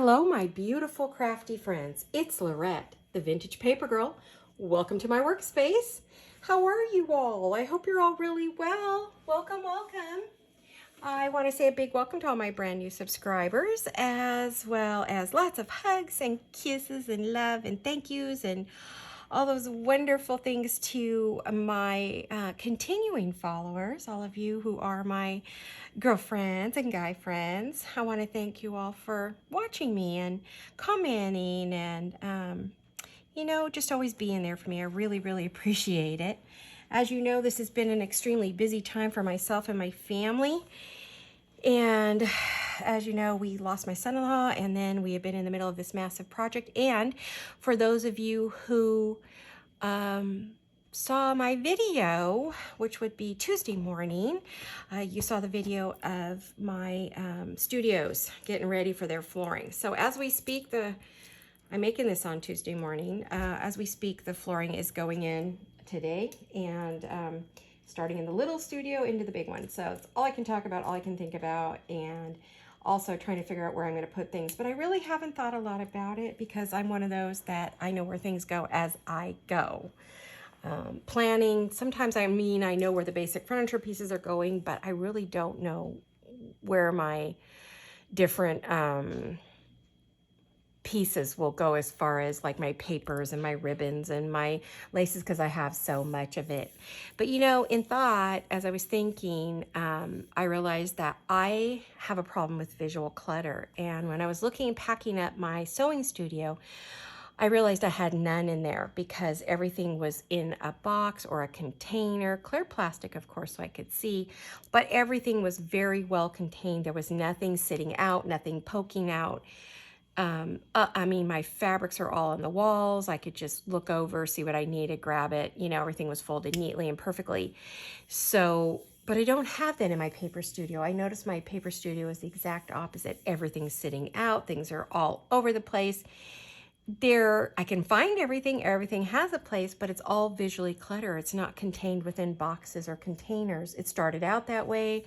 Hello, my beautiful crafty friends. It's Laurette, the Vintage Paper Girl. Welcome to my workspace. How are you all? I hope you're all really well. Welcome, welcome. I want to say a big welcome to all my brand new subscribers, as well as lots of hugs and kisses and love and thank yous and all those wonderful things to my continuing followers, all of you who are my girlfriends and guy friends. I want to thank you all for watching me and commenting and, just always being there for me. I really, really appreciate it. As you know, this has been an extremely busy time for myself and my family. And as you know, we lost my son-in-law, and then we have been in the middle of this massive project. And for those of you who saw my video, which would be Tuesday morning, you saw the video of my studios getting ready for their flooring. So as we speak, I'm making this on Tuesday morning. As we speak, the flooring is going in today, and starting in the little studio into the big one. So it's all I can talk about, all I can think about, and also trying to figure out where I'm going to put things. But I really haven't thought a lot about it because I'm one of those that I know where things go as I go. Planning, sometimes I know where the basic furniture pieces are going, but I really don't know where my different pieces will go as far as like my papers and my ribbons and my laces, because I have so much of it. But in thought, as I was thinking, I realized that I have a problem with visual clutter. And when I was packing up my sewing studio, I realized I had none in there because everything was in a box or a container, clear plastic, of course, so I could see, but everything was very well contained. There was nothing sitting out, nothing poking out. My fabrics are all on the walls. I could just look over, see what I needed, grab it. Everything was folded neatly and perfectly. So, but I don't have that in my paper studio. I noticed my paper studio is the exact opposite. Everything's sitting out. Things are all over the place. I can find everything. Everything has a place, but it's all visually cluttered. It's not contained within boxes or containers. It started out that way.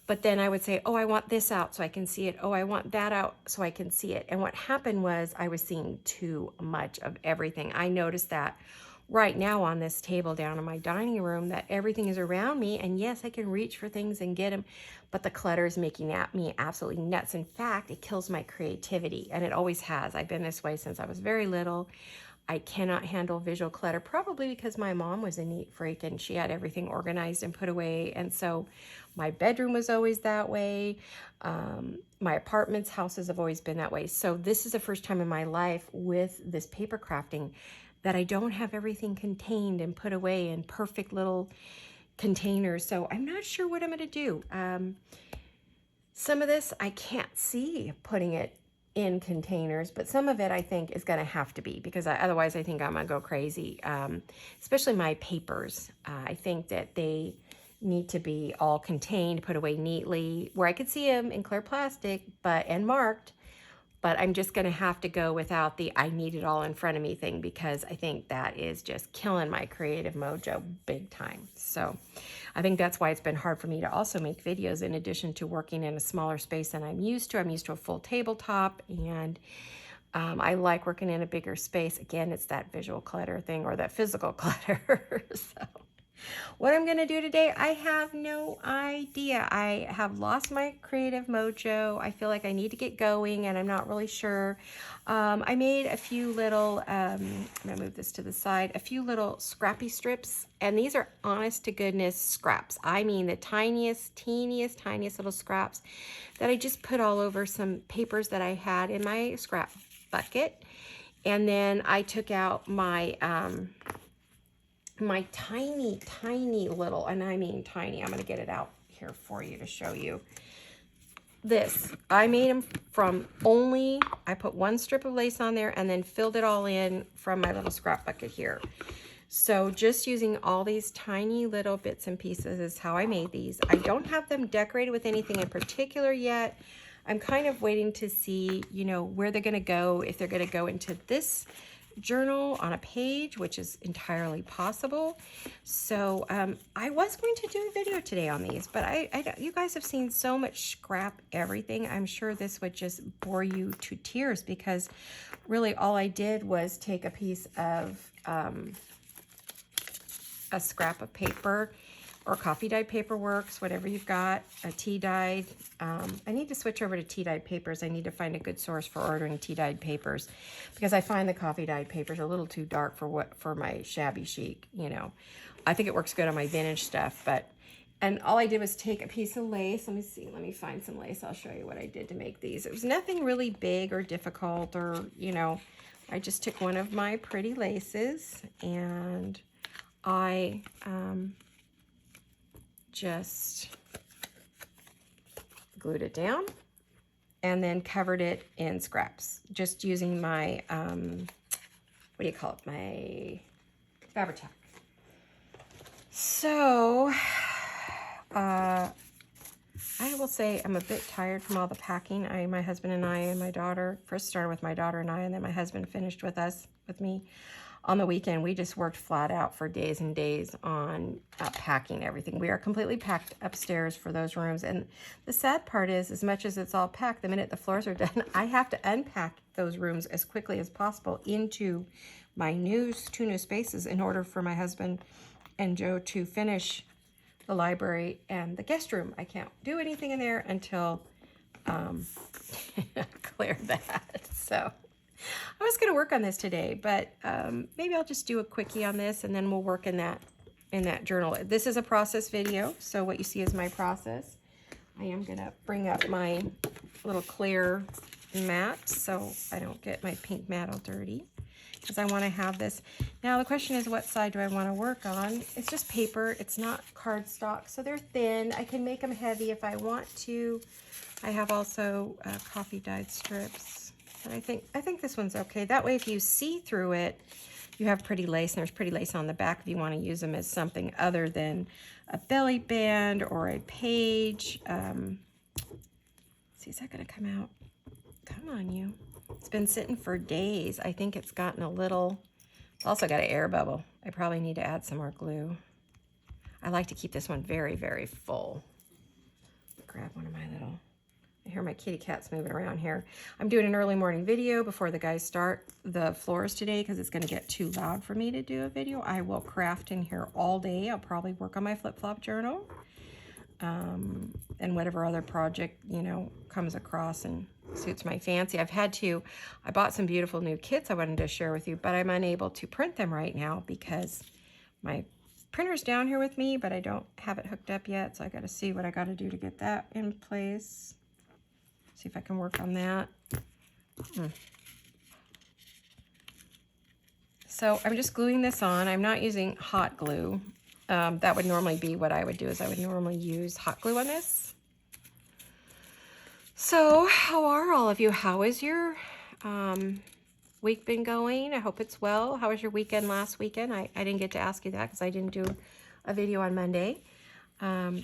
But then I would say, oh, I want this out so I can see it. Oh, I want that out so I can see it. And what happened was I was seeing too much of everything. I noticed that right now on this table down in my dining room that everything is around me. And yes, I can reach for things and get them, but the clutter is making me absolutely nuts. In fact, it kills my creativity, and it always has. I've been this way since I was very little. I cannot handle visual clutter, probably because my mom was a neat freak and she had everything organized and put away. And so my bedroom was always that way. My apartments, houses have always been that way. So this is the first time in my life with this paper crafting that I don't have everything contained and put away in perfect little containers. So I'm not sure what I'm going to do. Some of this I can't see putting it in containers, but some of it I think is going to have to be, because otherwise I think I'm going to go crazy, especially my papers. I think that they need to be all contained, put away neatly, where I could see them in clear plastic and marked, but I'm just going to have to go without the I need it all in front of me thing, because I think that is just killing my creative mojo big time. So I think that's why it's been hard for me to also make videos, in addition to working in a smaller space than I'm used to. I'm used to a full tabletop, and I like working in a bigger space. Again, it's that visual clutter thing, or that physical clutter. So what I'm going to do today, I have no idea. I have lost my creative mojo. I feel like I need to get going, and I'm not really sure. I made a few little, I'm going to move this to the side, a few little scrappy strips, and these are honest to goodness scraps. I mean the tiniest, teeniest little scraps that I just put all over some papers that I had in my scrap bucket. And then I took out my my tiny little, and I mean tiny, I'm going to get it out here for you to show you. This, I made them I put one strip of lace on there and then filled it all in from my little scrap bucket here. So just using all these tiny little bits and pieces is how I made these. I don't have them decorated with anything in particular yet. I'm kind of waiting to see, where they're going to go, if they're going to go into this journal on a page, which is entirely possible. So I was going to do a video today on these, but you guys have seen so much scrap everything. I'm sure this would just bore you to tears, because really all I did was take a piece of a scrap of paper, or coffee dyed paper works, whatever you've got, a tea dyed. I need to switch over to tea dyed papers. I need to find a good source for ordering tea dyed papers, because I find the coffee dyed papers a little too dark for my shabby chic, you know. I think it works good on my vintage stuff, and all I did was take a piece of lace. Let me see, let me find some lace. I'll show you what I did to make these. It was nothing really big or difficult, or, you know, I just took one of my pretty laces and I just glued it down and then covered it in scraps, just using my, what do you call it, my Fabri-Tac. So, I will say I'm a bit tired from all the packing. My husband and I and my daughter, first started with my daughter and I, and then my husband finished with me. On the weekend, we just worked flat out for days and days on packing everything. We are completely packed upstairs for those rooms. And the sad part is, as much as it's all packed, the minute the floors are done, I have to unpack those rooms as quickly as possible into my two new spaces in order for my husband and Joe to finish the library and the guest room. I can't do anything in there until clear that. So I was going to work on this today, but maybe I'll just do a quickie on this, and then we'll work in that journal. This is a process video, so what you see is my process. I am going to bring up my little clear mat so I don't get my pink mat all dirty, because I want to have this. Now the question is, what side do I want to work on? It's just paper. It's not cardstock, so they're thin. I can make them heavy if I want to. I have also coffee dyed strips. And I think this one's okay. That way, if you see through it, you have pretty lace, and there's pretty lace on the back if you want to use them as something other than a belly band or a page. See, is that going to come out? Come on, you. It's been sitting for days. I think it's gotten a little, also got an air bubble. I probably need to add some more glue. I like to keep this one very, very full. Grab one of my little, I hear my kitty cats moving around here. I'm doing an early morning video before the guys start the floors today, because it's going to get too loud for me to do a video. I will craft in here all day. I'll probably work on my flip-flop journal and whatever other project, you know, comes across and suits my fancy. I bought some beautiful new kits I wanted to share with you, but I'm unable to print them right now because my printer's down here with me, but I don't have it hooked up yet, so I got to see what I got to do to get that in place. See if I can work on that. So I'm just gluing this on. I'm not using hot glue. That would normally be what I would do, is I would normally use hot glue on this. So how are all of you? How is your week been going? I hope it's well. How was your weekend last weekend? I didn't get to ask you that because I didn't do a video on Monday.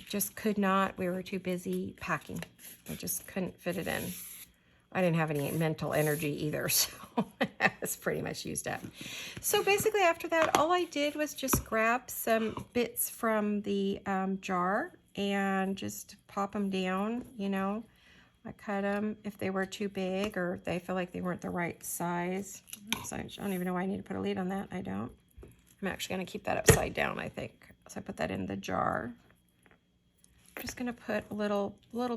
Just could not. We were too busy packing. I just couldn't fit it in. I didn't have any mental energy either, so I was pretty much used up. So basically after that, all I did was just grab some bits from the jar and just pop them down, you know. I cut them if they were too big or if they feel like they weren't the right size. So I don't even know why I need to put a lid on that. I don't. I'm actually going to keep that upside down, I think. So I put that in the jar. I'm just going to put little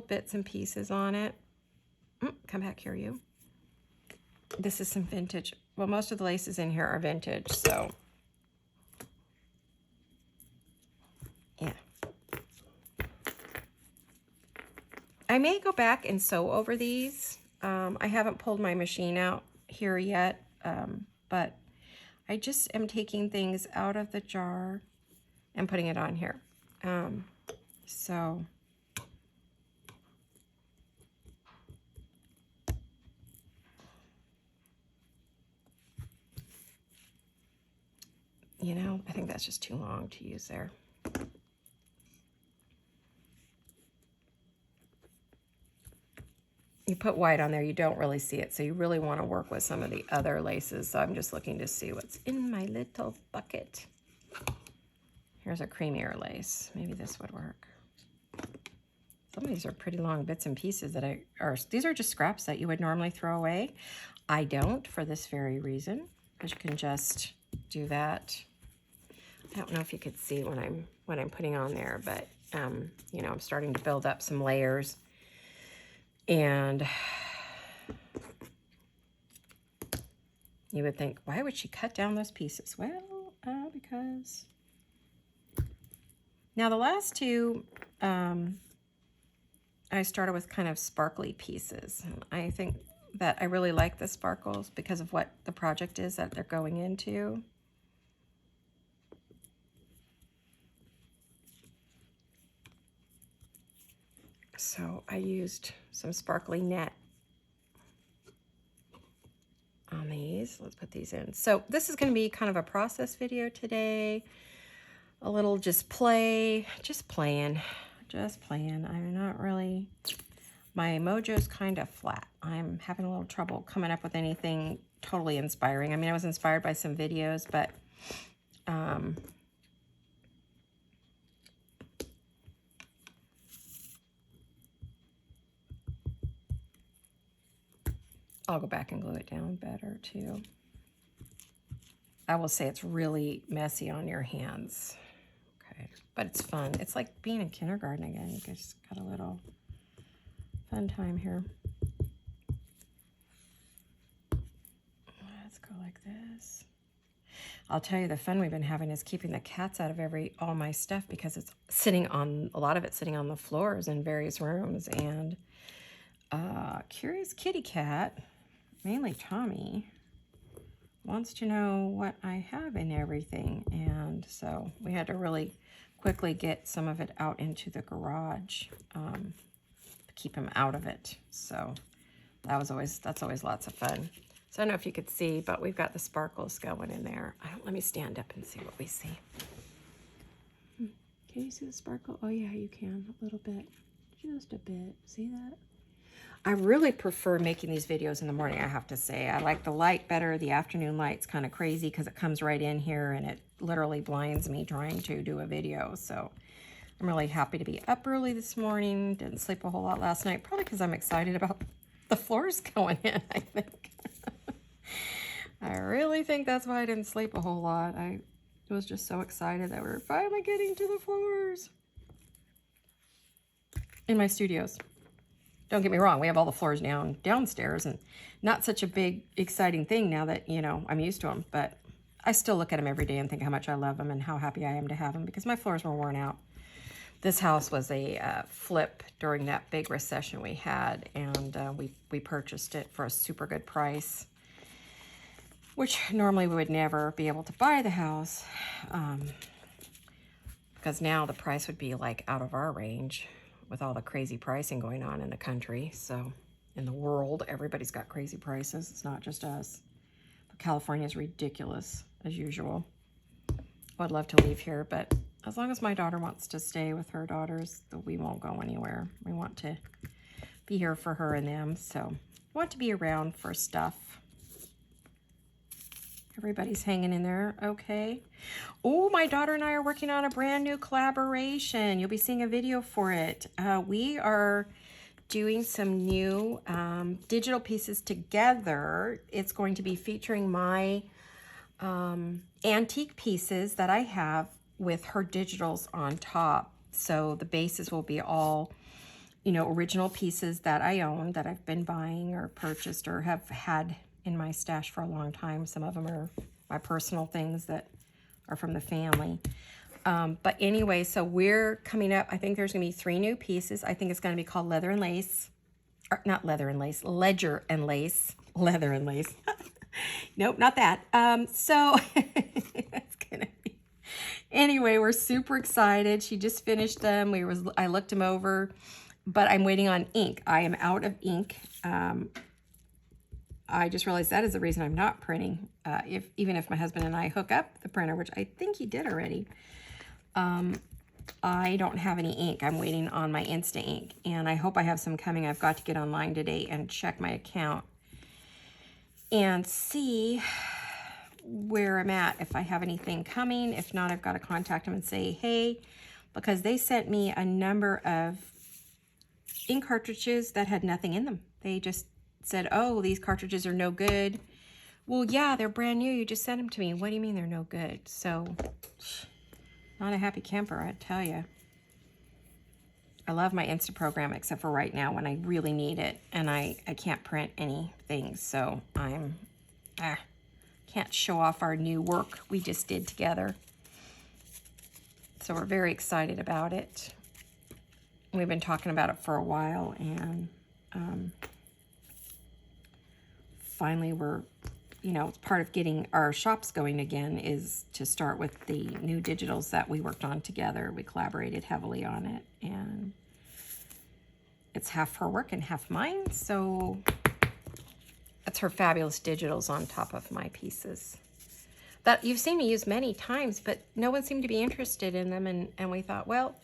bits and pieces on it. Come back here, you. This is some vintage. Well, most of the laces in here are vintage, so yeah. I may go back and sew over these. I haven't pulled my machine out here yet, but I just am taking things out of the jar and putting it on here. So you know, I think that's just too long to use there. You put white on there, you don't really see it. So you really want to work with some of the other laces. So I'm just looking to see what's in my little bucket. Here's a creamier lace. Maybe this would work. Some of these are pretty long bits and pieces that these are just scraps that you would normally throw away. I don't, for this very reason, because you can just do that. I don't know if you could see what I'm putting on there, but you know, I'm starting to build up some layers. And you would think, why would she cut down those pieces? Well, because now the last two, I started with kind of sparkly pieces. I think that I really like the sparkles because of what the project is that they're going into. So I used some sparkly net on these. Let's put these in. So this is going to be kind of a process video today. A little just playing. I'm not really, my mojo's kind of flat. I'm having a little trouble coming up with anything totally inspiring. I mean, I was inspired by some videos, but I'll go back and glue it down better too. I will say it's really messy on your hands. Okay, but it's fun. It's like being in kindergarten again. You just got a little fun time here. Let's go like this. I'll tell you, the fun we've been having is keeping the cats out of all my stuff, because it's sitting on, a lot of it's sitting on the floors in various rooms. And curious kitty cat, mainly Tommy, wants to know what I have in everything. And so we had to really quickly get some of it out into the garage to keep him out of it. So that's always lots of fun. So I don't know if you could see, but we've got the sparkles going in there. Let me stand up and see what we see. Can you see the sparkle? Oh yeah, you can, a little bit, just a bit. See that? I really prefer making these videos in the morning, I have to say. I like the light better. The afternoon light's kind of crazy because it comes right in here and it literally blinds me trying to do a video. So I'm really happy to be up early this morning. Didn't sleep a whole lot last night, probably because I'm excited about the floors going in, I think. I really think that's why I didn't sleep a whole lot. I was just so excited that we were finally getting to the floors in my studios. Don't get me wrong, we have all the floors downstairs, and not such a big, exciting thing now that, you know, I'm used to them, but I still look at them every day and think how much I love them and how happy I am to have them, because my floors were worn out. This house was a flip during that big recession we had, and we purchased it for a super good price, which normally we would never be able to buy the house, because now the price would be like out of our range with all the crazy pricing going on in the country. So in the world, everybody's got crazy prices. It's not just us. But California is ridiculous as usual. I'd love to leave here, but as long as my daughter wants to stay with her daughters, we won't go anywhere. We want to be here for her and them. So I want to be around for stuff. Everybody's hanging in there, okay. Oh, my daughter and I are working on a brand new collaboration. You'll be seeing a video for it. We are doing some new digital pieces together. It's going to be featuring my antique pieces that I have with her digitals on top. So the bases will be all, you know, original pieces that I own, that I've been buying or purchased or have had in my stash for a long time. Some of them are my personal things that are from the family. But anyway, so we're coming up. I think there's going to be 3 new pieces. I think it's going to be called Leather and Lace. Or not Leather and Lace, Ledger and Lace. Leather and Lace. Nope, not that. So that's going to be... Anyway, we're super excited. She just finished them. I looked them over, but I'm waiting on ink. I am out of ink. I just realized that is the reason I'm not printing. Even if my husband and I hook up the printer, which I think he did already. I don't have any ink. I'm waiting on my Insta ink, and I hope I have some coming. I've got to get online today and check my account and see where I'm at, if I have anything coming. If not, I've got to contact them and say, hey, because they sent me a number of ink cartridges that had nothing in them. They just said, oh, these cartridges are no good. Well, yeah, they're brand new. You just sent them to me. What do you mean they're no good? So, not a happy camper, I tell you. I love my Insta program, except for right now when I really need it, and I can't print anything, so I'm can't show off our new work we just did together. So we're very excited about it. We've been talking about it for a while, and finally we're, you know, part of getting our shops going again is to start with the new digitals that we worked on together. We collaborated heavily on it, and it's half her work and half mine, so that's her fabulous digitals on top of my pieces that you've seen me use many times, but no one seemed to be interested in them, and we thought, well,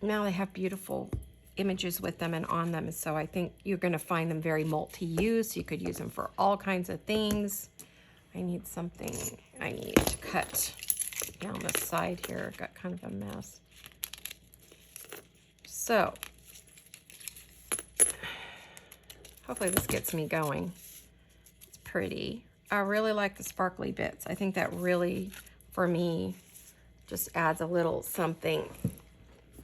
now they have beautiful images with them and on them, so I think you're going to find them very multi-use. You could use them for all kinds of things. I need something. I need to cut down the side here. Got kind of a mess. So hopefully this gets me going. It's pretty. I really like the sparkly bits. I think that really, for me, just adds a little something.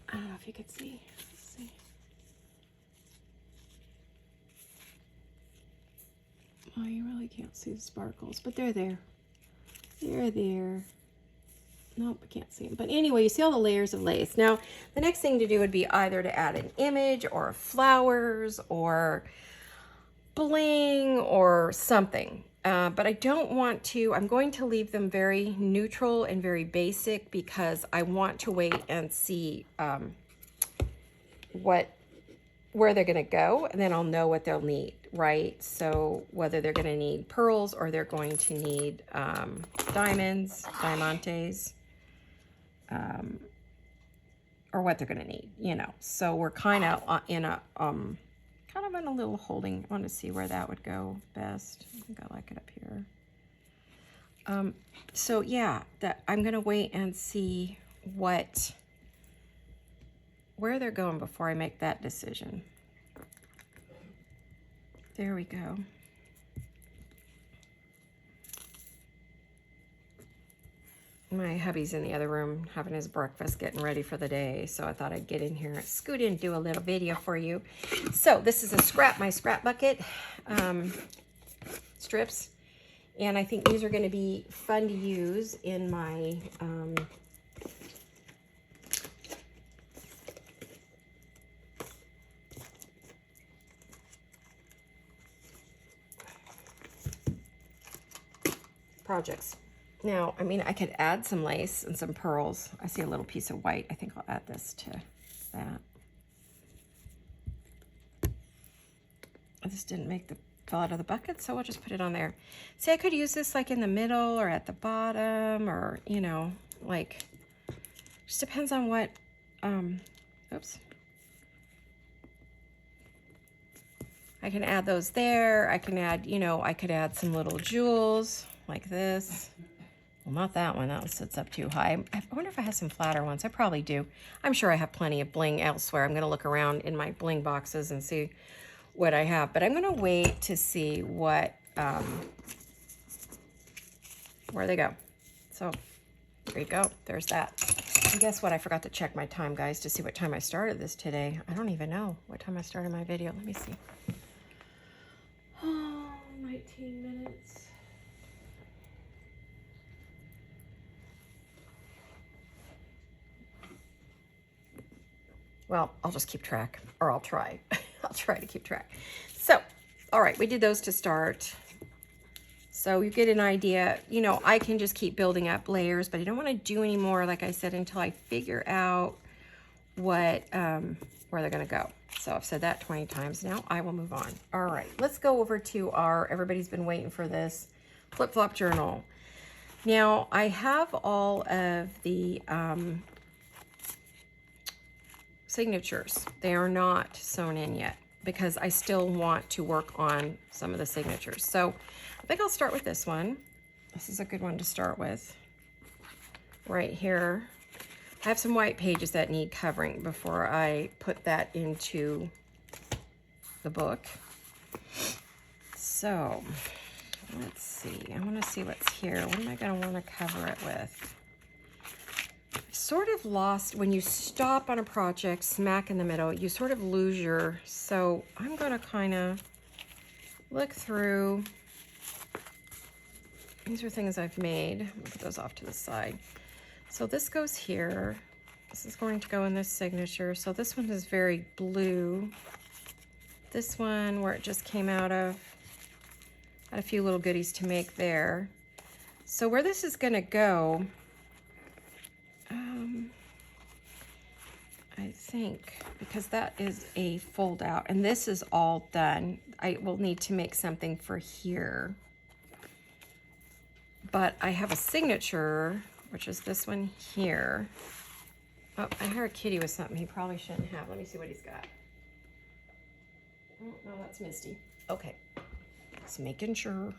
I don't know if you could see. Let's see. Oh, you really can't see the sparkles, but they're there. They're there. Nope, I can't see them. But anyway, you see all the layers of lace. Now, the next thing to do would be either to add an image or flowers or bling or something. But I don't want to. I'm going to leave them very neutral and very basic because I want to wait and see where they're going to go, and then I'll know what they'll need, right? So whether they're going to need pearls or they're going to need diamonds, diamantes, or what they're going to need, you know. So we're kind of in a little holding. I want to see where that would go best. I think I like it up here. So yeah, I'm going to wait and see where they're going before I make that decision. There we go. My hubby's in the other room having his breakfast, getting ready for the day. So I thought I'd get in here, scoot in, do a little video for you. So this is my scrap bucket strips. And I think these are going to be fun to use in my projects. Now, I mean, I could add some lace and some pearls. I see a little piece of white. I think I'll add this to that. I just didn't make the fall out of the bucket, so I'll just put it on there. See, I could use this like in the middle or at the bottom, or, you know, like, just depends on what, oops. I can add those there. I can add, you know, I could add some little jewels like this. Well, not that one. That one sits up too high. I wonder if I have some flatter ones. I probably do. I'm sure I have plenty of bling elsewhere. I'm going to look around in my bling boxes and see what I have. But I'm going to wait to see what, where they go. So there you go. There's that. And guess what? I forgot to check my time, guys, to see what time I started this today. I don't even know what time I started my video. Let me see. Oh, 19 minutes. Well, I'll just keep track, or I'll try. I'll try to keep track. So, all right, we did those to start. So you get an idea. You know, I can just keep building up layers, but I don't want to do any more, like I said, until I figure out what where they're going to go. So I've said that 20 times now. I will move on. All right, let's go over to our, everybody's been waiting for this, flip-flop journal. Now, I have all of the signatures. They are not sewn in yet because I still want to work on some of the signatures. So I think I'll start with this one. This is a good one to start with. Right here. I have some white pages that need covering before I put that into the book. So let's see. I want to see what's here. What am I going to want to cover it with? Sort of lost when you stop on a project smack in the middle, you sort of lose your, so I'm going to kind of look through. These are things I've made. I'll put those off to the side. So this goes here. This is going to go in this signature. So this one is very blue. This one where it just came out of, had a few little goodies to make there. So where this is going to go, I think, because that is a fold out and this is all done, I will need to make something for here. But I have a signature, which is this one here. Oh, I heard Kitty with something he probably shouldn't have. Let me see what he's got. Oh, no, that's Misty. Okay, just making sure.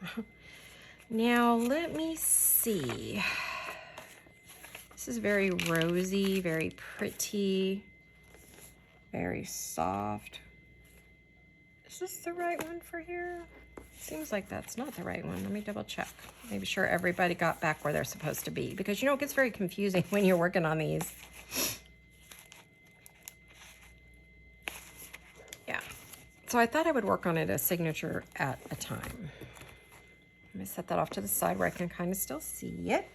Now, let me see. This is very rosy, very pretty, very soft. Is this the right one for here? Seems like that's not the right one. Let me double check. Make sure everybody got back where they're supposed to be, because you know it gets very confusing when you're working on these. Yeah. So I thought I would work on it a signature at a time. Let me set that off to the side where I can kind of still see it.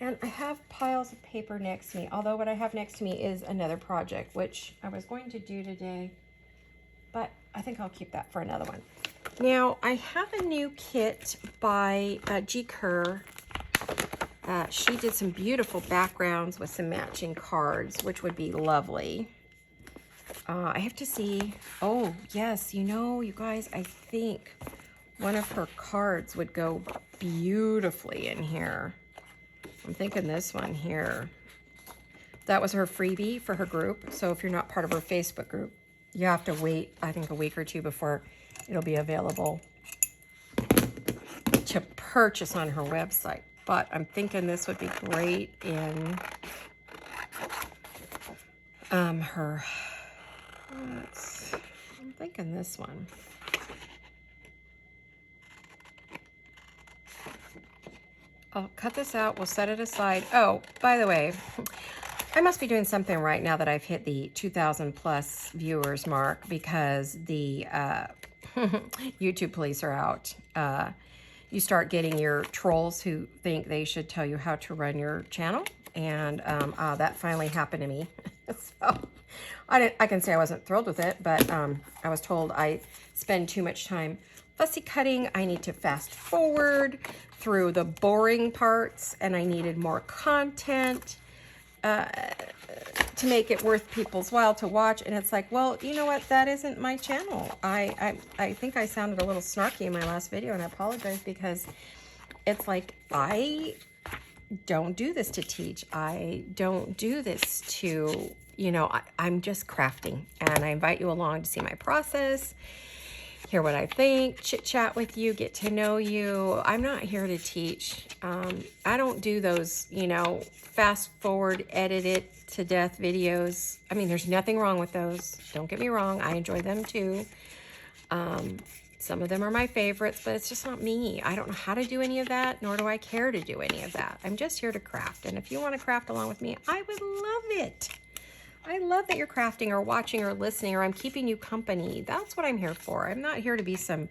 And I have piles of paper next to me, although what I have next to me is another project, which I was going to do today, but I think I'll keep that for another one. Now, I have a new kit by G. Kerr. She did some beautiful backgrounds with some matching cards, which would be lovely. I have to see, oh, yes, you know, you guys, I think one of her cards would go beautifully in here. I'm thinking this one here. That was her freebie for her group. So if you're not part of her Facebook group, you have to wait, I think, a week or two before it'll be available to purchase on her website. But I'm thinking this would be great in her, I'm thinking this one. I'll cut this out. We'll set it aside. Oh, by the way, I must be doing something right now that I've hit the 2,000 plus viewers mark, because the YouTube police are out. You start getting your trolls who think they should tell you how to run your channel. And that finally happened to me. So I can say I wasn't thrilled with it, but I was told I spend too much time fussy cutting. I need to fast forward through the boring parts, and I needed more content to make it worth people's while to watch. And it's like, well, you know what? That isn't my channel. I think I sounded a little snarky in my last video, and I apologize, because it's like, I don't do this to teach. I don't do this to, you know, I'm just crafting, and I invite you along to see my process, hear what I think, chit chat with you, get to know you. I'm not here to teach. I don't do those, you know, fast forward, edit it to death videos. I mean, there's nothing wrong with those. Don't get me wrong. I enjoy them too. Some of them are my favorites, but it's just not me. I don't know how to do any of that, nor do I care to do any of that. I'm just here to craft. And if you want to craft along with me, I would love it. I love that you're crafting or watching or listening, or I'm keeping you company. That's what I'm here for. I'm not here to be some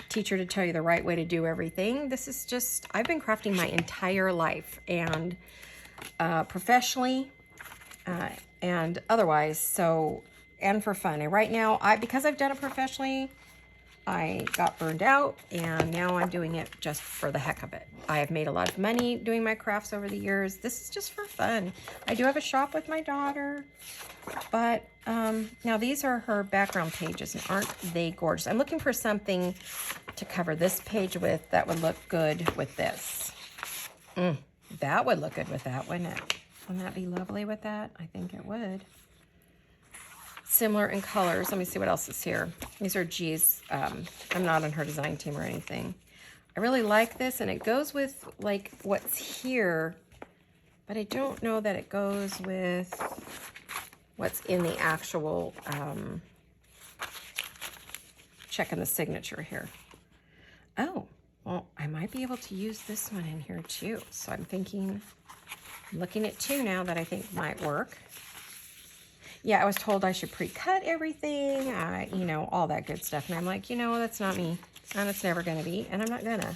teacher to tell you the right way to do everything. This is just, I've been crafting my entire life, and professionally and otherwise, so, and for fun. And right now, because I've done it professionally, I got burned out, and now I'm doing it just for the heck of it. I have made a lot of money doing my crafts over the years. This is just for fun. I do have a shop with my daughter, but now these are her background pages, and aren't they gorgeous? I'm looking for something to cover this page with that would look good with this. That would look good with that, wouldn't it? Wouldn't that be lovely with that? I think it would. Similar in colors. Let me see what else is here. These are G's. I'm not on her design team or anything. I really like this, and it goes with like what's here, but I don't know that it goes with what's in the actual, checking the signature here. Oh, well, I might be able to use this one in here too. So I'm thinking, I'm looking at two now that I think might work. Yeah, I was told I should pre-cut everything, you know, all that good stuff. And I'm like, you know, that's not me. And it's never going to be. And I'm not going to.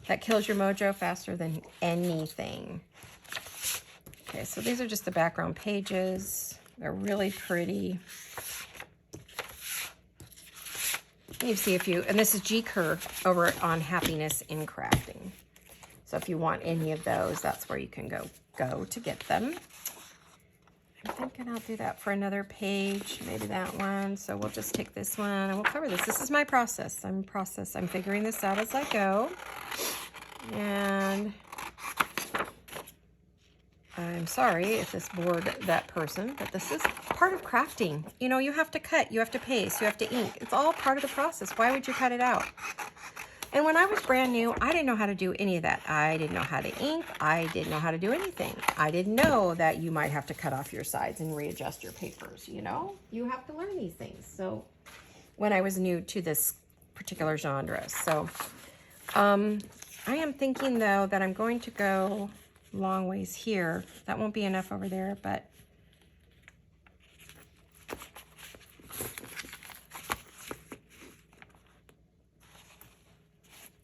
That kills your mojo faster than anything. Okay, so these are just the background pages. They're really pretty. You see if you, and this is G Curve over on Happiness in Crafting. So if you want any of those, that's where you can go to get them. I'm thinking I'll do that for another page, maybe that one. So we'll just take this one and we'll cover this. This is my process. I'm figuring this out as I go. And I'm sorry if this bored that person, but this is part of crafting. You know, you have to cut, you have to paste, you have to ink. It's all part of the process. Why would you cut it out? And when I was brand new, I didn't know how to do any of that. I didn't know how to ink. I didn't know how to do anything. I didn't know that you might have to cut off your sides and readjust your papers, you know? You have to learn these things. So when I was new to this particular genre. So I am thinking, though, that I'm going to go long ways here. That won't be enough over there, but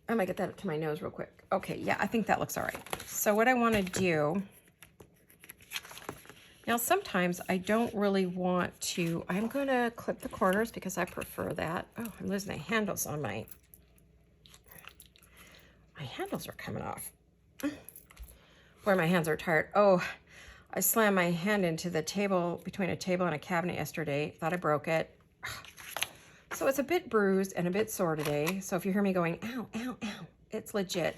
I might get that up to my nose real quick. Okay, yeah, I think that looks all right. So what I want to do, now sometimes I don't really want to, I'm going to clip the corners because I prefer that. Oh, I'm losing the handles on my handles are coming off. Boy, my hands are tired. Oh, I slammed my hand into the table, between a table and a cabinet yesterday. Thought I broke it. So it's a bit bruised and a bit sore today. So if you hear me going, ow, ow, ow, it's legit.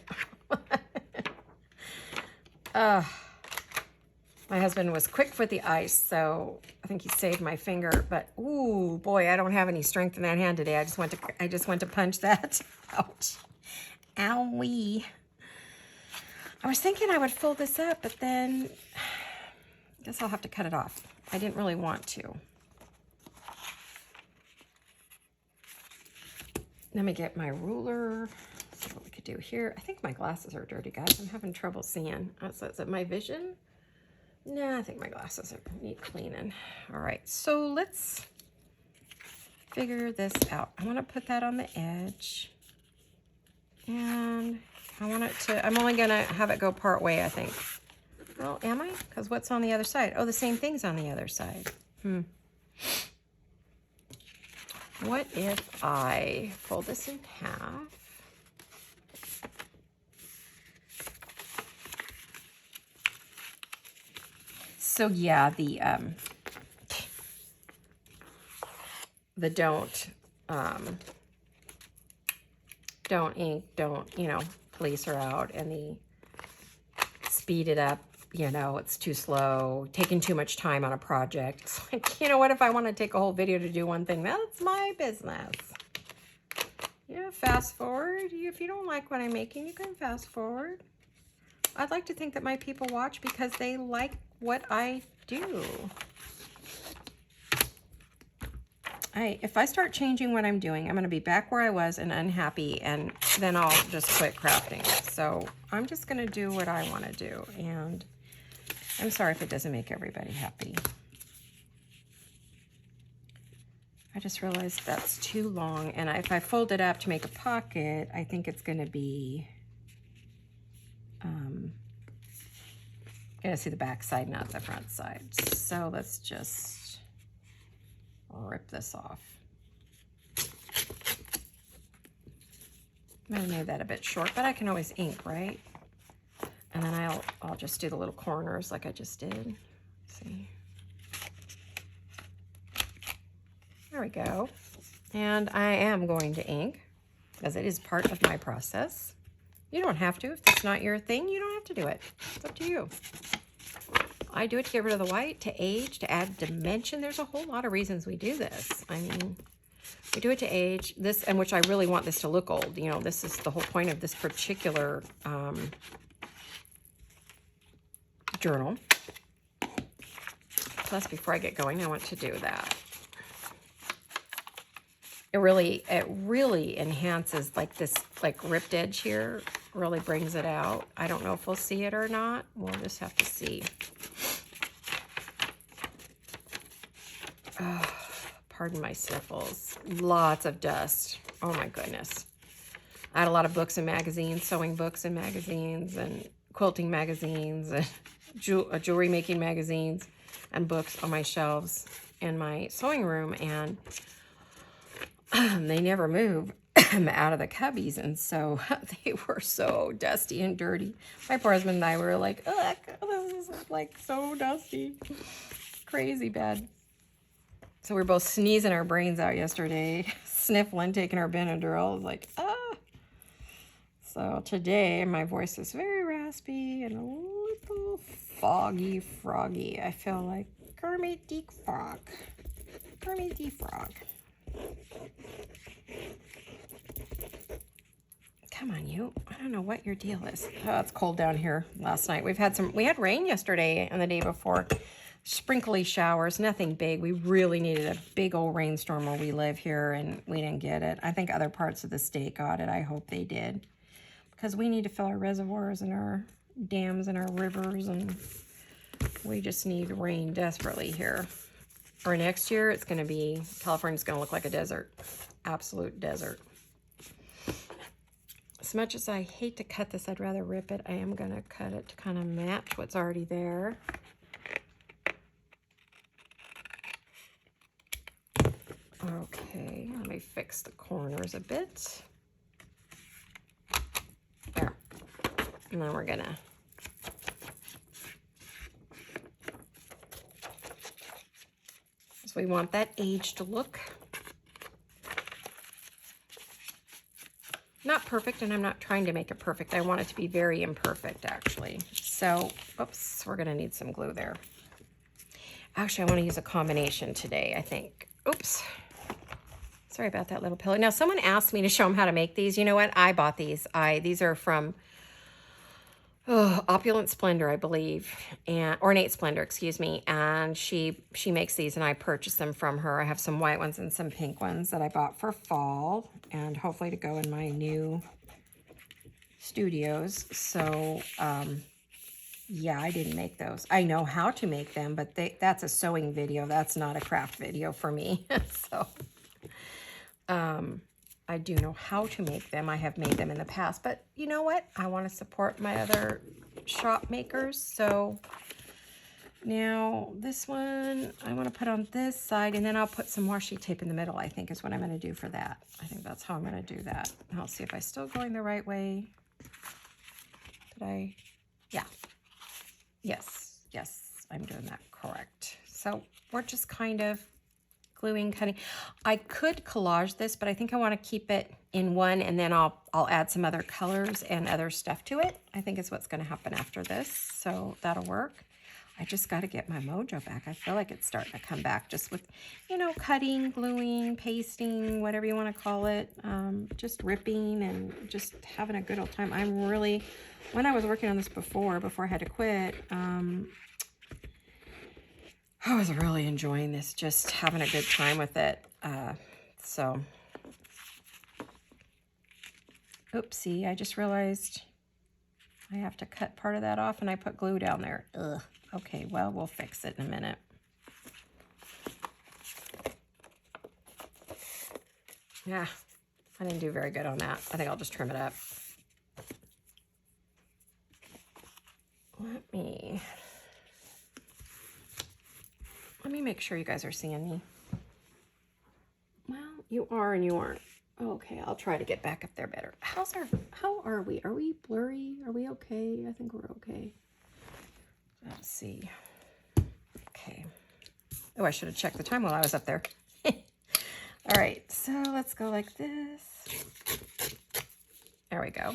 My husband was quick with the ice, so I think he saved my finger. But ooh, boy, I don't have any strength in that hand today. I just went to punch that. Ouch. Owie. I was thinking I would fold this up, but then I guess I'll have to cut it off. I didn't really want to. Let me get my ruler. See what we could do here. I think my glasses are dirty, guys. I'm having trouble seeing. So is it my vision? No, I think my glasses need cleaning. All right, so let's figure this out. I want to put that on the edge. And I want it to, I'm only going to have it go part way, I think. Well, am I? Because what's on the other side? Oh, the same thing's on the other side. What if I fold this in half? So yeah, the don't ink, don't, you know, police her out, and the speed it up, you know, it's too slow, taking too much time on a project. It's like, you know what, if I want to take a whole video to do one thing, that's my business. Yeah, fast forward. If you don't like what I'm making, you can fast forward. I'd like to think that my people watch because they like what I do. If I start changing what I'm doing, I'm going to be back where I was and unhappy, and then I'll just quit crafting. So I'm just going to do what I want to do, and I'm sorry if it doesn't make everybody happy. I just realized that's too long, and if I fold it up to make a pocket, I think it's going to be, gonna see the back side, not the front side. So let's just rip this off. I made that a bit short, but I can always ink, right? And then I'll just do the little corners like I just did. See? There we go. And I am going to ink. because it is part of my process. You don't have to. If it's not your thing, you don't have to do it. It's up to you. I do it to get rid of the white, to age, to add dimension. There's a whole lot of reasons we do this. I mean, we do it to age. This, and which I really want this to look old. You know, this is the whole point of this particular journal. Plus, before I get going, I want to do that. It really enhances like this, like ripped edge here, really brings it out. I don't know if we'll see it or not. We'll just have to see. Oh, pardon my sniffles. Lots of dust. Oh my goodness. I had a lot of books and magazines, sewing books and magazines, and quilting magazines, and jewelry making magazines, and books on my shelves in my sewing room, and they never move out of the cubbies, and so they were so dusty and dirty. My poor husband and I were like, ugh, this is like so dusty. Crazy bad. So we were both sneezing our brains out yesterday, sniffling, taking our Benadryl. I was like, ah. So today my voice is very raspy and a little foggy, froggy. I feel like Kermit the Frog. Kermit the Frog. Come on, you. I don't know what your deal is. Oh, it's cold down here last night. We had rain yesterday and the day before. Sprinkly showers, nothing big. We really needed a big old rainstorm where we live here, and we didn't get it. I think other parts of the state got it. I hope they did. Because we need to fill our reservoirs and our dams and our rivers, and we just need rain desperately here. Or next year, it's going to be, California's going to look like a desert. Absolute desert. As much as I hate to cut this, I'd rather rip it. I am going to cut it to kind of match what's already there. Okay, let me fix the corners a bit. There. And then we're going to we want that aged look. Not perfect, and I'm not trying to make it perfect. I want it to be very imperfect, actually. So, oops, we're going to need some glue there. Actually, I want to use a combination today, I think. Oops. Sorry about that little pillow. Now, someone asked me to show them how to make these. You know what? I bought these. These are from Opulent Splendor, I believe, and Ornate Splendor, excuse me. And she makes these, and I purchased them from her. I have some white ones and some pink ones that I bought for fall, and hopefully to go in my new studios. So, yeah, I didn't make those. I know how to make them, but that's a sewing video. That's not a craft video for me. So, I do know how to make them. I have made them in the past, but you know what? I want to support my other shop makers. So now this one, I want to put on this side, and then I'll put some washi tape in the middle, I think is what I'm going to do for that. I think that's how I'm going to do that. And I'll see if I'm still going the right way. Did I? Yeah. Yes, I'm doing that correct. So we're just kind of gluing, cutting. I could collage this, but I think I want to keep it in one, and then I'll add some other colors and other stuff to it. I think is what's going to happen after this, so that'll work. I just got to get my mojo back. I feel like it's starting to come back just with, you know, cutting, gluing, pasting, whatever you want to call it, just ripping and just having a good old time. I'm really, when I was working on this before I had to quit, I was really enjoying this, just having a good time with it. So, oopsie, I just realized I have to cut part of that off, and I put glue down there. Ugh. Okay, well, we'll fix it in a minute. Yeah, I didn't do very good on that. I think I'll just trim it up. Let me make sure you guys are seeing me. Well, you are and you aren't. Okay, I'll try to get back up there better. How are we? Are we blurry? Are we okay? I think we're okay. Let's see. Okay. Oh, I should have checked the time while I was up there. All right, so let's go like this. There we go.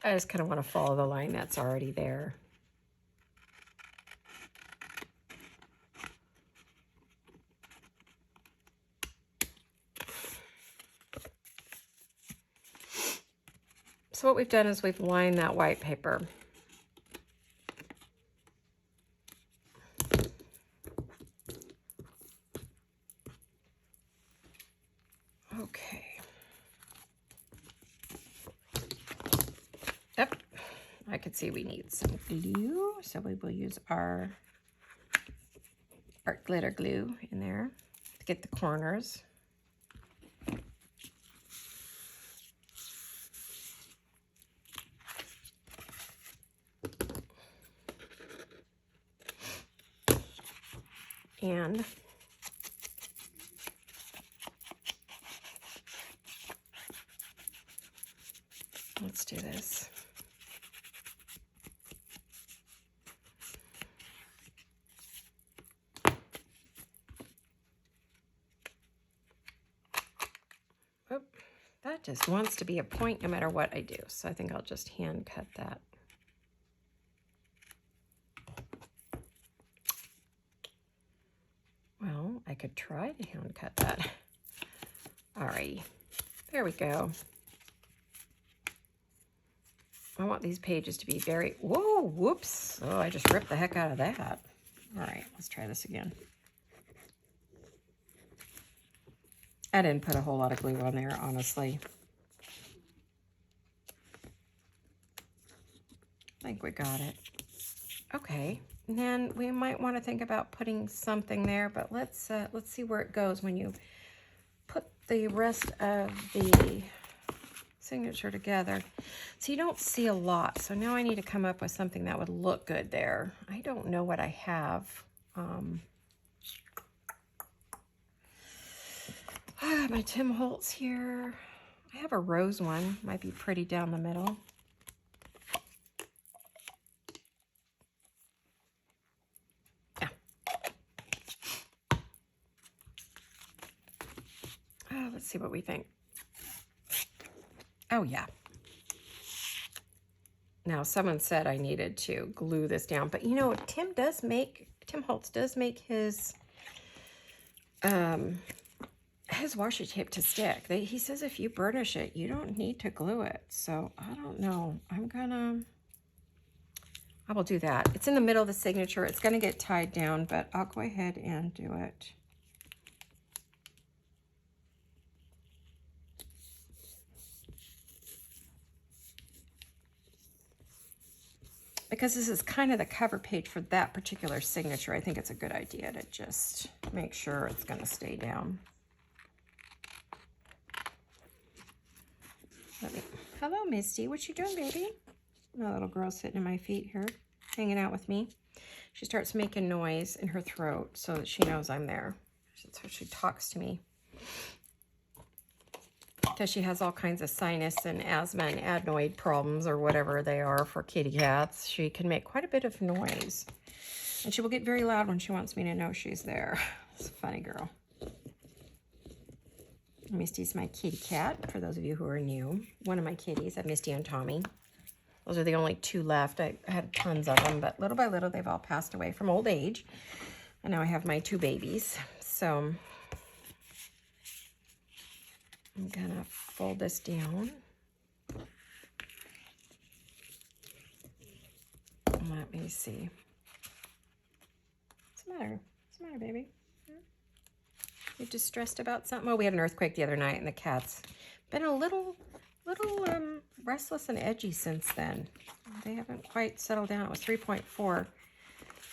I just kind of want to follow the line that's already there. So what we've done is we've lined that white paper. Okay. Yep. I could see we need some glue, so we will use our art glitter glue in there to get the corners. And let's do this. Oh, that just wants to be a point no matter what I do. So I think I'll just hand cut that. Well, I could try to hand cut that. Alrighty, there we go. I want these pages to be very, whoa, whoops. Oh, I just ripped the heck out of that. All right, let's try this again. I didn't put a whole lot of glue on there, honestly. I think we got it. Okay, and then we might want to think about putting something there, but let's see where it goes when you put the rest of the signature together. So you don't see a lot. So now I need to come up with something that would look good there. I don't know what I have. I got my Tim Holtz here. I have a rose one. Might be pretty down the middle. Yeah. Let's see what we think. Oh, yeah. Now, someone said I needed to glue this down, but you know, Tim Holtz does make his washi tape to stick. He says if you burnish it, you don't need to glue it. So I don't know. I will do that. It's in the middle of the signature. It's gonna get tied down, but I'll go ahead and do it. Because this is kind of the cover page for that particular signature, I think it's a good idea to just make sure it's going to stay down. Hello, Misty. What you doing, baby? My little girl sitting in my feet here, hanging out with me. She starts making noise in her throat so that she knows I'm there. That's how she talks to me. Because she has all kinds of sinus and asthma and adenoid problems or whatever they are for kitty cats. She can make quite a bit of noise. And she will get very loud when she wants me to know she's there. It's a funny girl. Misty's my kitty cat, for those of you who are new. One of my kitties. I have Misty and Tommy. Those are the only two left. I had tons of them, but little by little they've all passed away from old age. And now I have my two babies. So I'm gonna fold this down. Let me see. What's the matter? What's the matter, baby? You distressed about something? Oh, we had an earthquake the other night, and the cat's been a little restless and edgy since then. They haven't quite settled down. It was 3.4.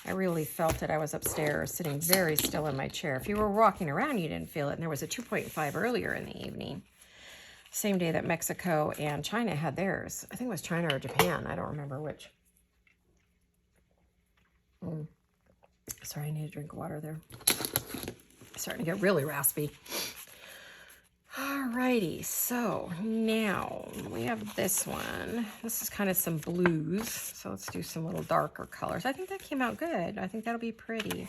I really felt it. I was upstairs sitting very still in my chair. If you were walking around, you didn't feel it. And there was a 2.5 earlier in the evening. Same day that Mexico and China had theirs. I think it was China or Japan. I don't remember which. Sorry, I need a drink of water there. Starting to get really raspy. All Alrighty, so now we have this one. This is kind of some blues, so let's do some little darker colors. I think that came out good. I think that'll be pretty.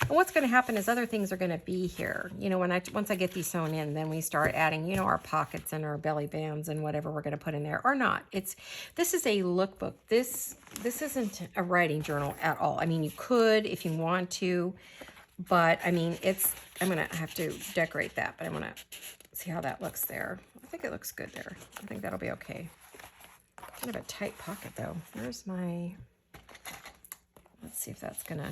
And what's going to happen is other things are going to be here. You know, once I get these sewn in, then we start adding, you know, our pockets and our belly bands and whatever we're going to put in there, or not. This is a lookbook. This isn't a writing journal at all. I mean, you could if you want to, but I mean, I'm going to have to decorate that, but I'm going to see how that looks there. I think it looks good there. I think that'll be okay. Kind of a tight pocket though. Where's my, let's see if that's gonna,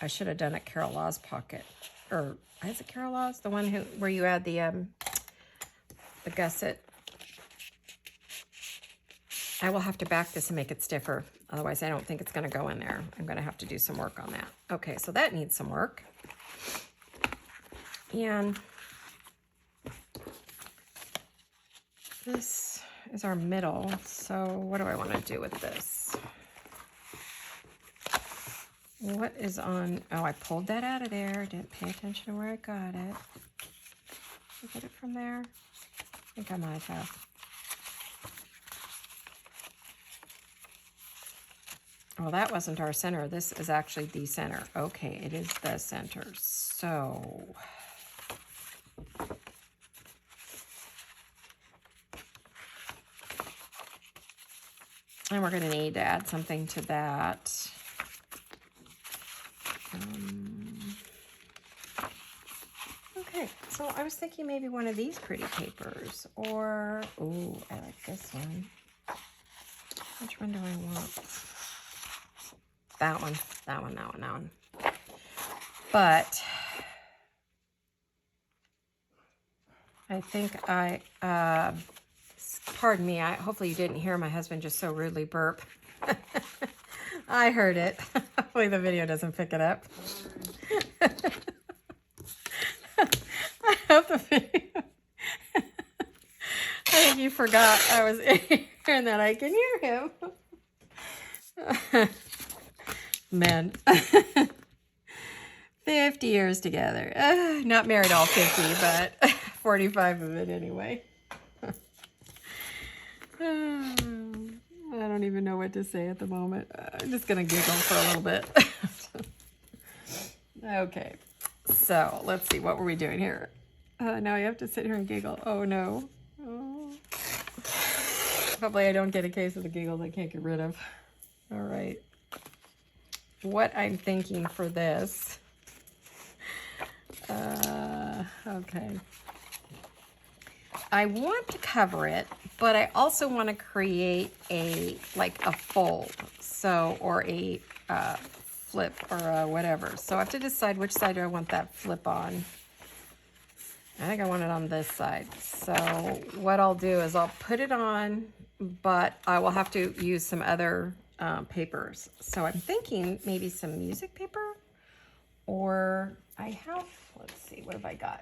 I should have done a Carol Laws pocket. Or, is it Carol Laws? The one where you add the gusset. I will have to back this and make it stiffer. Otherwise, I don't think it's gonna go in there. I'm gonna have to do some work on that. Okay, so that needs some work. And this is our middle, so what do I want to do with this? What is on, oh, I pulled that out of there, didn't pay attention to where I got it. Did I get it from there? I think I might have. Oh, that wasn't our center. This is actually the center. Okay, it is the center. So and we're going to need to add something to that. Okay, so I was thinking maybe one of these pretty papers, or, ooh, I like this one. Which one do I want? That one, that one, that one, that one. But I think pardon me, hopefully you didn't hear my husband just so rudely burp. I heard it. Hopefully the video doesn't pick it up. I hope the video. I think you forgot I was hearing that. I can hear him. Man. 50 years together. Not married all 50, but 45 of it anyway. I don't even know what to say at the moment. I'm just going to giggle for a little bit. Okay, so let's see. What were we doing here? Now I have to sit here and giggle. Oh, no. Oh. Hopefully I don't get a case of the giggles I can't get rid of. All right. What I'm thinking for this. Okay. I want to cover it, but I also want to create a fold, so, or a flip or whatever. So I have to decide which side do I want that flip on. I think I want it on this side. So what I'll do is I'll put it on, but I will have to use some other papers. So I'm thinking maybe some music paper, or I have, let's see, what have I got?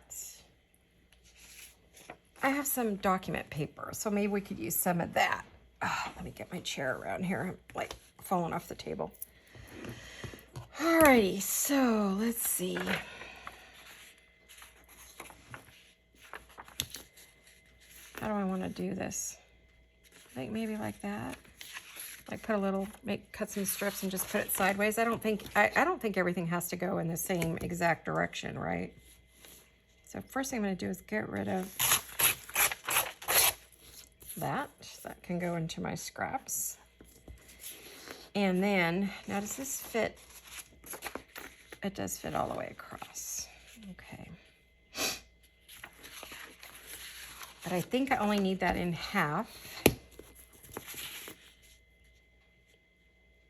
I have some document paper, so maybe we could use some of that. Oh, let me get my chair around here. I'm like falling off the table. Alrighty, so let's see. How do I want to do this? I think maybe like that. Like put a little, cut some strips and just put it sideways. I don't think everything has to go in the same exact direction, right? So first thing I'm going to do is get rid of that. That can go into my scraps. And then, now does this fit? It does fit all the way across. Okay. But I think I only need that in half.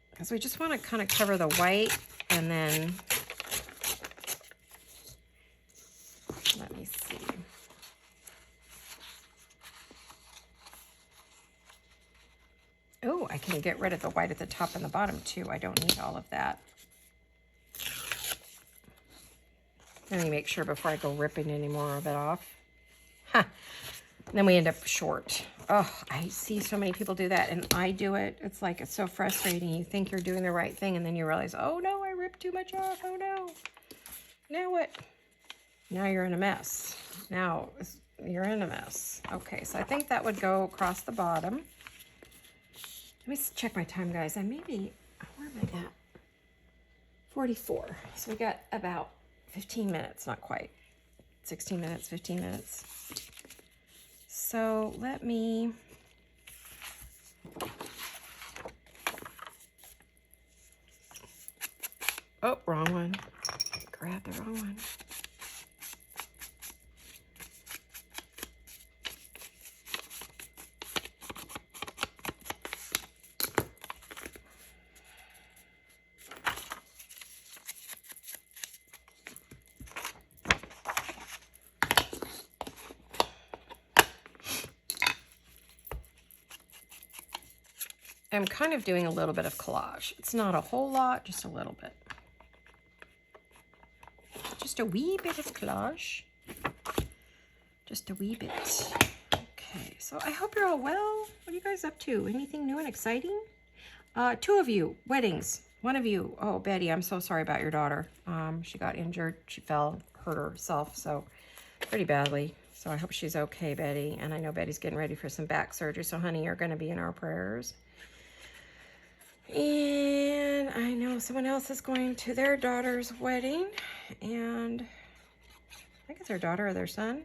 Because we just want to kind of cover the white, and then, let me see. Oh, I can get rid of the white at the top and the bottom too. I don't need all of that. Let me make sure before I go ripping any more of it off. Huh. Then we end up short. Oh, I see so many people do that, and I do it. It's like, it's so frustrating. You think you're doing the right thing, and then you realize, oh no, I ripped too much off. Oh no. Now what? Now you're in a mess. Now you're in a mess. Okay, so I think that would go across the bottom. Let me check my time, guys. I maybe, where am I at? 44. So we got about 15 minutes, not quite. 16 minutes, 15 minutes. So let me, oh, wrong one. Grab the wrong one. I'm kind of doing a little bit of collage. It's not a whole lot, just a little bit. Just a wee bit of collage. Just a wee bit. Okay, so I hope you're all well. What are you guys up to? Anything new and exciting? 2 of you, weddings. 1 of you, oh, Betty, I'm so sorry about your daughter. She got injured. She fell, hurt herself, so pretty badly. So I hope she's okay, Betty. And I know Betty's getting ready for some back surgery, so honey, you're going to be in our prayers. And I know someone else is going to their daughter's wedding, and I think it's their daughter or their son.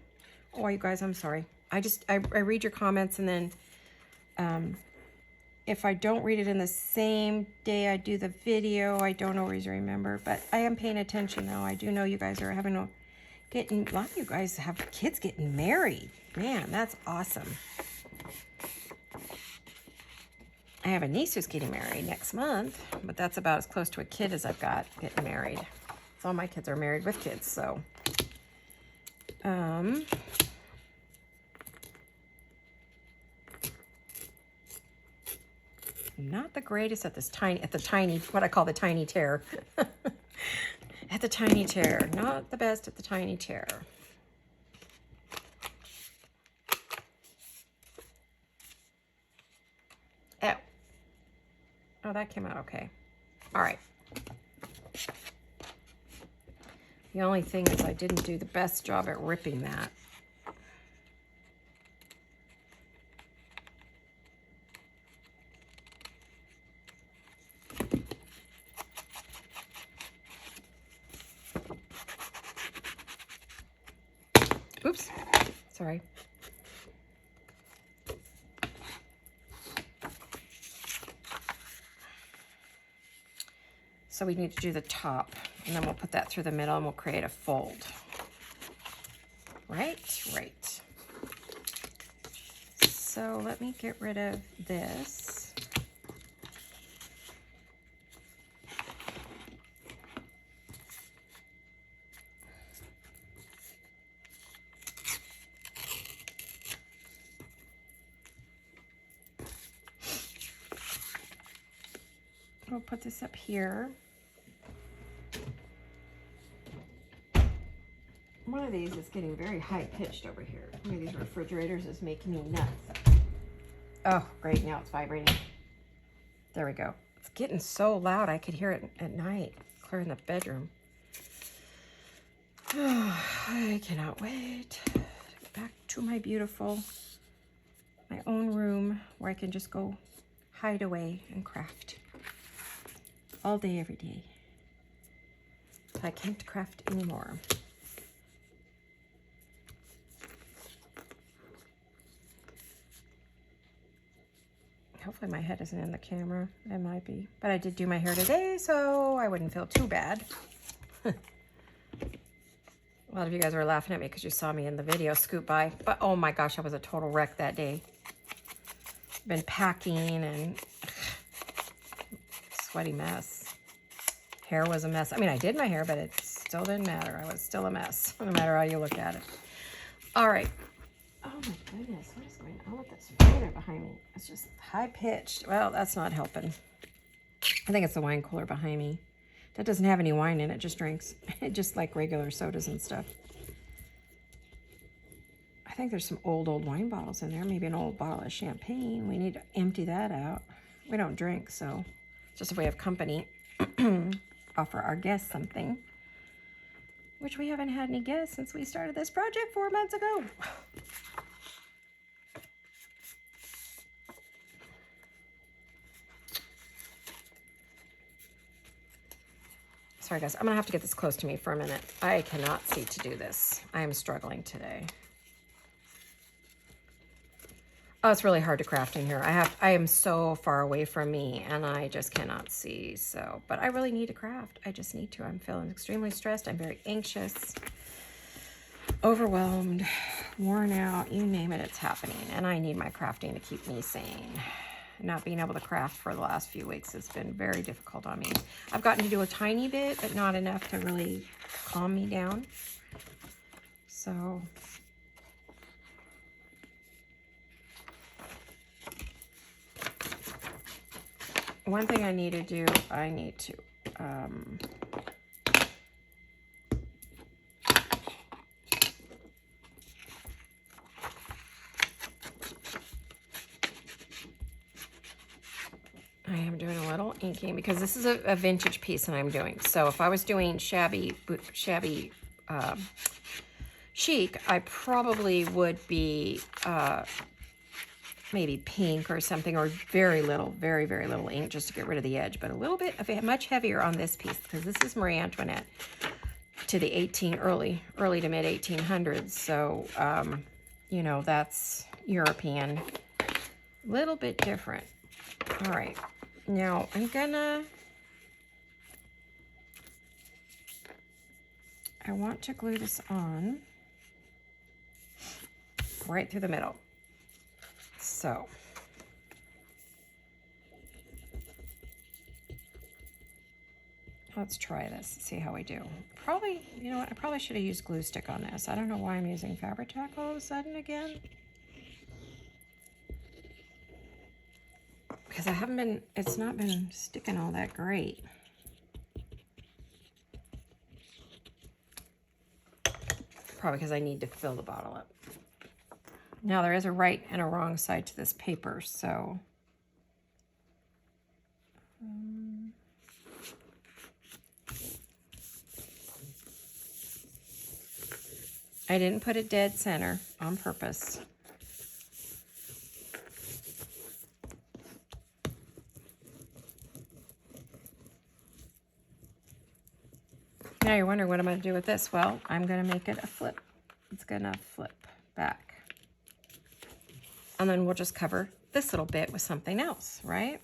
Oh, you guys, I'm sorry. I read your comments, and then if I don't read it in the same day I do the video, I don't always remember, but I am paying attention now. I do know you guys are having a lot of you guys have kids getting married. Man, that's awesome. I have a niece who's getting married next month, but that's about as close to a kid as I've got getting married. So all my kids are married with kids, so. Not the greatest at the tiny, what I call the tiny tear. At the tiny tear. Not the best at the tiny tear. Oh, that came out okay. All right. The only thing is I didn't do the best job at ripping that. Oops, sorry. So we need to do the top, and then we'll put that through the middle, and we'll create a fold. Right. So let me get rid of this. We'll put this up here. One of these is getting very high-pitched over here. One of these refrigerators is making me nuts. Oh, great, now it's vibrating. There we go. It's getting so loud I could hear it at night, clearing the bedroom. Oh, I cannot wait to get back to my own room where I can just go hide away and craft. All day, every day. I can't craft anymore. Hopefully my head isn't in the camera. It might be. But I did do my hair today, so I wouldn't feel too bad. A lot of you guys were laughing at me because you saw me in the video scoot by. But oh my gosh, I was a total wreck that day. Been packing and sweaty mess. Hair was a mess. I mean, I did my hair, but it still didn't matter. I was still a mess, no matter how you look at it. All right. Oh my goodness, what is going on with this fader behind me? It's just high-pitched. Well, that's not helping. I think it's the wine cooler behind me. That doesn't have any wine in it, just drinks. Just like regular sodas and stuff. I think there's some old wine bottles in there. Maybe an old bottle of champagne. We need to empty that out. We don't drink, so just if we have company, offer our guests something. which we haven't had any guests since we started this project 4 months ago. Sorry guys, I'm gonna have to get this close to me for a minute. I cannot see to do this. I am struggling today. Oh, it's really hard to craft in here. I am so far away from me and I just cannot see. So, but I really need to craft. I just need to. I'm feeling extremely stressed. I'm very anxious, overwhelmed, worn out, you name it, it's happening. And I need my crafting to keep me sane. Not being able to craft for the last few weeks has been very difficult on me. I've gotten to do a tiny bit, but not enough to really calm me down. So one thing I need to do, I need to I am doing a little inking because this is a vintage piece that I'm doing. So if I was doing shabby chic, I probably would be maybe pink or something, or very little, very, very little ink just to get rid of the edge, but a little bit of it, much heavier on this piece because this is Marie Antoinette to the early to mid 1800s. So, you know, that's European, little bit different. All right, now I want to glue this on right through the middle. So let's try this, see how we do. Probably, you know what, I probably should have used glue stick on this. I don't know why I'm using Fabri-Tac all of a sudden again. Because it's not been sticking all that great. Probably because I need to fill the bottle up. Now there is a right and a wrong side to this paper, so I didn't put it dead center on purpose. Now you're wondering what I'm going to do with this. Well, I'm going to make it a flip. It's going to flip back. And then we'll just cover this little bit with something else, right?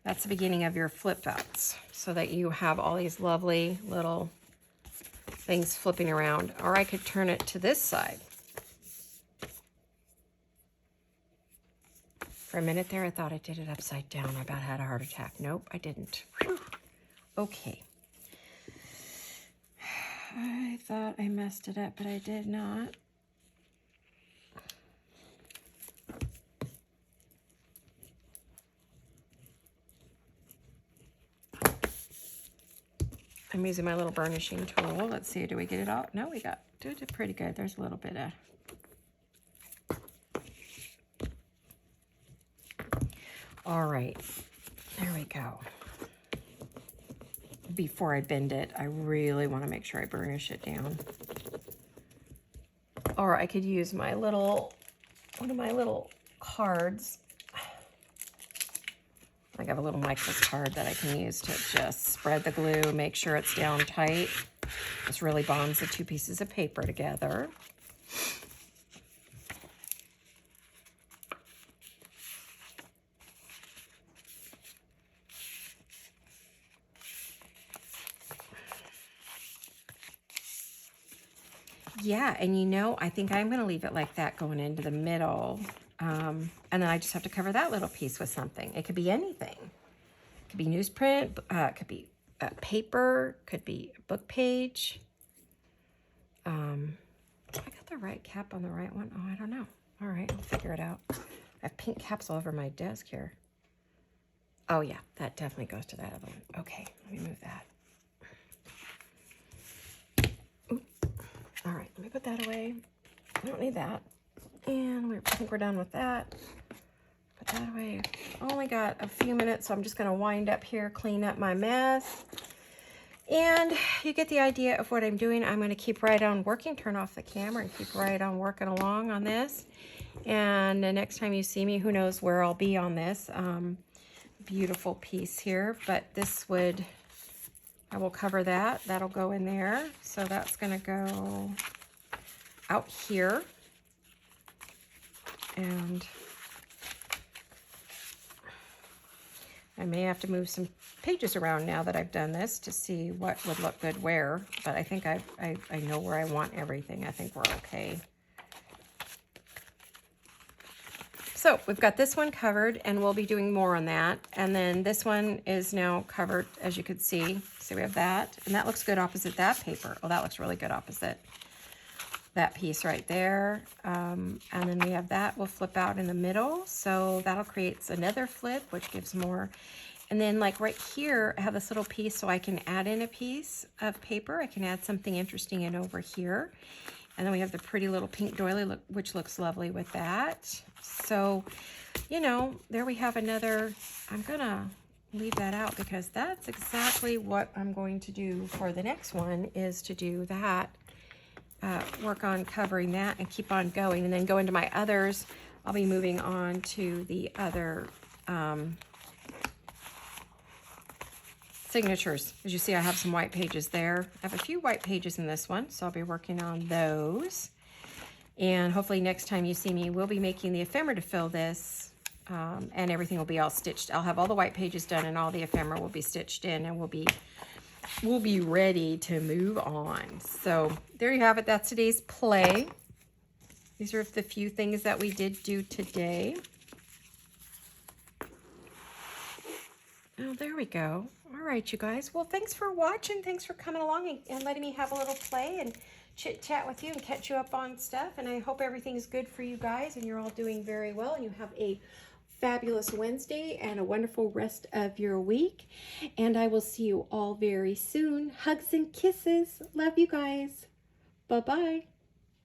That's the beginning of your flip outs, so that you have all these lovely little things flipping around. Or I could turn it to this side. For a minute there, I thought I did it upside down. I about had a heart attack. Nope, I didn't. Whew. Okay. I thought I messed it up, but I did not. I'm using my little burnishing tool. Let's see, do we get it all? No, we did it pretty good. There's a little bit of... All right, there we go. Before I bend it, I really want to make sure I burnish it down. Or I could use my one of my little cards. I have a little Michael's card that I can use to just spread the glue, make sure it's down tight. This really bonds the two pieces of paper together. Yeah, and you know, I think I'm going to leave it like that going into the middle. And then I just have to cover that little piece with something. It could be anything. It could be newsprint, it could be paper, could be a book page. I got the right cap on the right one. Oh, I don't know. All right, I'll figure it out. I have pink caps all over my desk here. Oh, yeah, that definitely goes to that other one. Okay, let me move that. All right, let me put that away. I don't need that. And I think we're done with that. Put that away. Only got a few minutes, so I'm just going to wind up here, clean up my mess. And you get the idea of what I'm doing. I'm going to keep right on working, turn off the camera, and keep right on working along on this. And the next time you see me, who knows where I'll be on this. Beautiful piece here, but this would, I will cover that. That'll go in there. So that's going to go out here. And I may have to move some pages around now that I've done this to see what would look good where, but I think I know where I want everything. I think we're okay. So we've got this one covered, and we'll be doing more on that. And then this one is now covered, as you can see. So we have that, and that looks good opposite that paper. Oh, that looks really good opposite that piece right there. And then we have that will flip out in the middle. So that'll create another flip, which gives more. And then like right here, I have this little piece so I can add in a piece of paper. I can add something interesting in over here. And then we have the pretty little pink doily, which looks lovely with that. So, you know, there we have another. I'm gonna leave that out because that's exactly what I'm going to do for the next one, is to do that. Work on covering that and keep on going, and then go into my others. I'll be moving on to the other signatures. As you see, I have some white pages there. I have a few white pages in this one, so I'll be working on those. And hopefully next time you see me, we'll be making the ephemera to fill this, and everything will be all stitched. I'll have all the white pages done, and all the ephemera will be stitched in, and we'll be ready to move on. So there you have it. That's today's play. These are the few things that we did do today. Oh, there we go. All right, you guys. Well, thanks for watching. Thanks for coming along and letting me have a little play and chit chat with you and catch you up on stuff. And I hope everything's good for you guys and you're all doing very well and you have a fabulous Wednesday and a wonderful rest of your week. And I will see you all very soon. Hugs and kisses. Love you guys. Bye-bye.